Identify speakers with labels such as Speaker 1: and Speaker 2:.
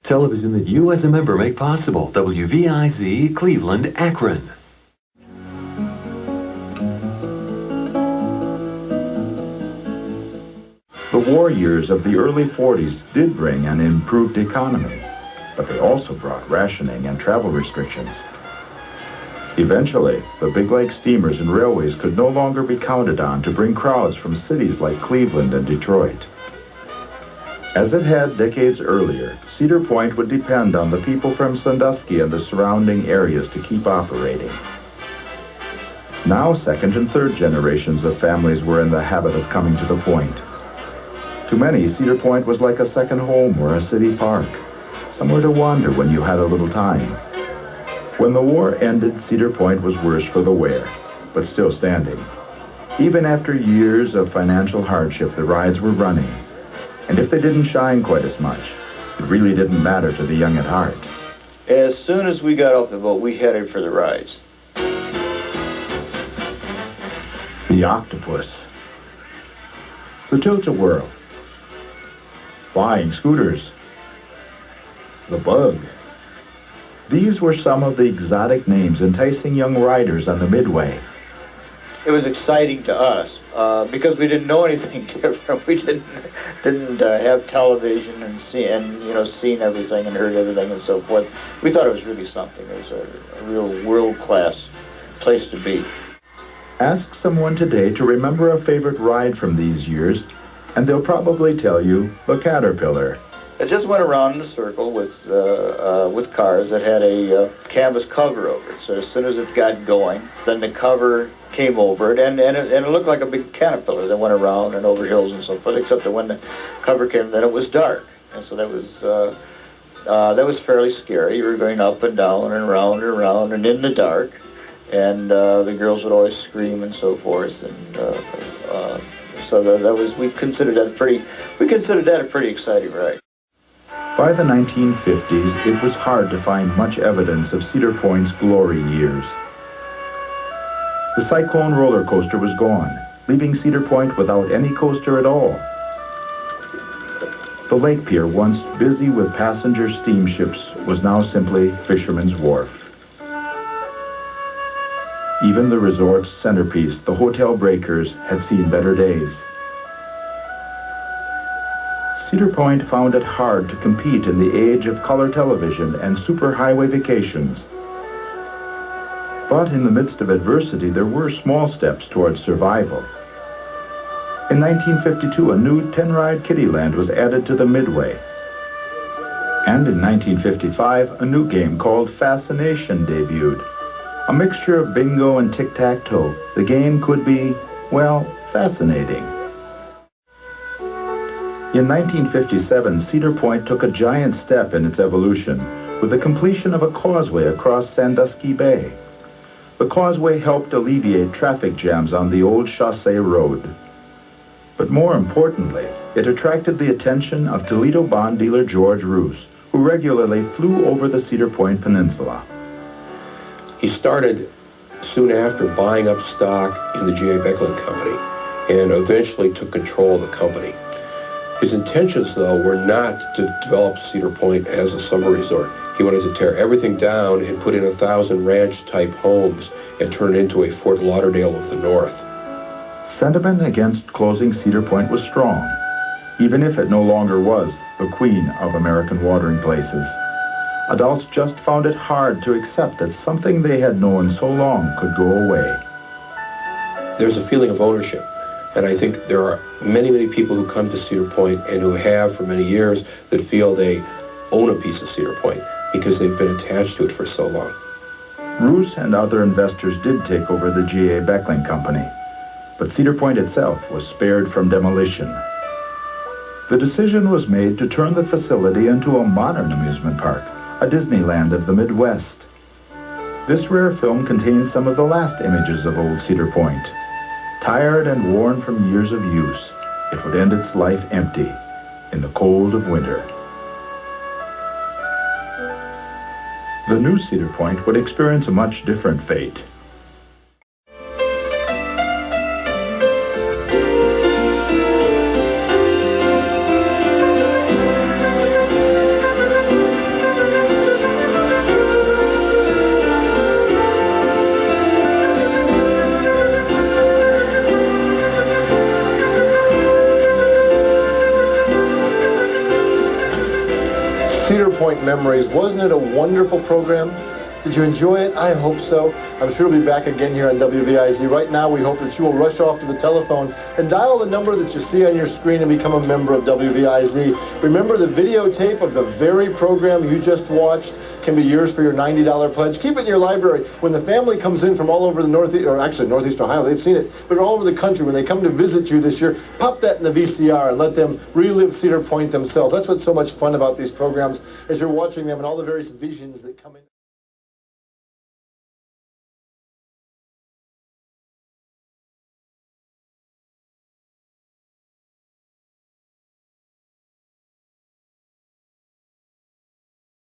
Speaker 1: Television that you as a member make possible. WVIZ Cleveland, Akron.
Speaker 2: The war years of the early 40s did bring an improved economy, but they also brought rationing and travel restrictions. Eventually, the big lake steamers and railways could no longer be counted on to bring crowds from cities like Cleveland and Detroit. As it had decades earlier, Cedar Point would depend on the people from Sandusky and the surrounding areas to keep operating. Now, second and third generations of families were in the habit of coming to the point. To many, Cedar Point was like a second home or a city park, somewhere to wander when you had a little time. When the war ended, Cedar Point was worse for the wear, but still standing. Even after years of financial hardship, the rides were running. And if they didn't shine quite as much, it really didn't matter to the young at heart.
Speaker 3: As soon as we got off the boat, we headed for the rides.
Speaker 2: The octopus, the tilt-a-whirl, flying scooters, the bug. These were some of the exotic names enticing young riders on the Midway.
Speaker 3: It was exciting to us because we didn't know anything different. We didn't have television and seen everything and heard everything and so forth. We thought it was really something. It was a real world-class place to be.
Speaker 2: Ask someone today to remember a favorite ride from these years, and they'll probably tell you the Caterpillar.
Speaker 3: It just went around in a circle with cars that had a canvas cover over it. So as soon as it got going, then the cover came over it, and it looked like a big caterpillar that went around and over hills and so forth, except that when the cover came, then it was dark. And so that was fairly scary. You were going up and down and around and in the dark. And the girls would always scream and so forth. And so we considered that a pretty exciting ride.
Speaker 2: By the 1950s, it was hard to find much evidence of Cedar Point's glory years. The Cyclone roller coaster was gone, leaving Cedar Point without any coaster at all. The lake pier, once busy with passenger steamships, was now simply Fisherman's Wharf. Even the resort's centerpiece, the Hotel Breakers, had seen better days. Cedar Point found it hard to compete in the age of color television and superhighway vacations. But in the midst of adversity, there were small steps towards survival. In 1952, a new 10-ride Kiddieland was added to the Midway. And in 1955, a new game called Fascination debuted. A mixture of bingo and tic-tac-toe. The game could be, well, fascinating. In 1957, Cedar Point took a giant step in its evolution with the completion of a causeway across Sandusky Bay. The causeway helped alleviate traffic jams on the old Chaussee Road. But more importantly, it attracted the attention of Toledo bond dealer George Roos, who regularly flew over the Cedar Point Peninsula.
Speaker 4: He started soon after buying up stock in the G.A. Beckland Company and eventually took control of the company. His intentions, though, were not to develop Cedar Point as a summer resort. He wanted to tear everything down and put in 1,000 ranch-type homes and turn it into a Fort Lauderdale of the North.
Speaker 2: Sentiment against closing Cedar Point was strong, even if it no longer was the queen of American watering places. Adults just found it hard to accept that something they had known so long could go away.
Speaker 4: There's a feeling of ownership, and I think there are many, many people who come to Cedar Point and who have for many years that feel they own a piece of Cedar Point because they've been attached to it for so long.
Speaker 2: Roos and other investors did take over the G.A. Beckland Company, but Cedar Point itself was spared from demolition. The decision was made to turn the facility into a modern amusement park, a Disneyland of the Midwest. This rare film contains some of the last images of old Cedar Point. Tired and worn from years of use, it would end its life empty in the cold of winter. The new Cedar Point would experience a much different fate.
Speaker 5: Memories. Wasn't it a wonderful program? Did you enjoy it? I hope so. I'm sure we'll be back again here on WVIZ. Right now, we hope that you will rush off to the telephone and dial the number that you see on your screen and become a member of WVIZ. Remember, the videotape of the very program you just watched can be yours for your $90 pledge. Keep it in your library. When the family comes in from all over the Northeast, or actually Northeast Ohio, they've seen it, but all over the country, when they come to visit you this year, pop that in the VCR and let them relive Cedar Point themselves. That's what's so much fun about these programs, as you're watching them and all the various visions that come in.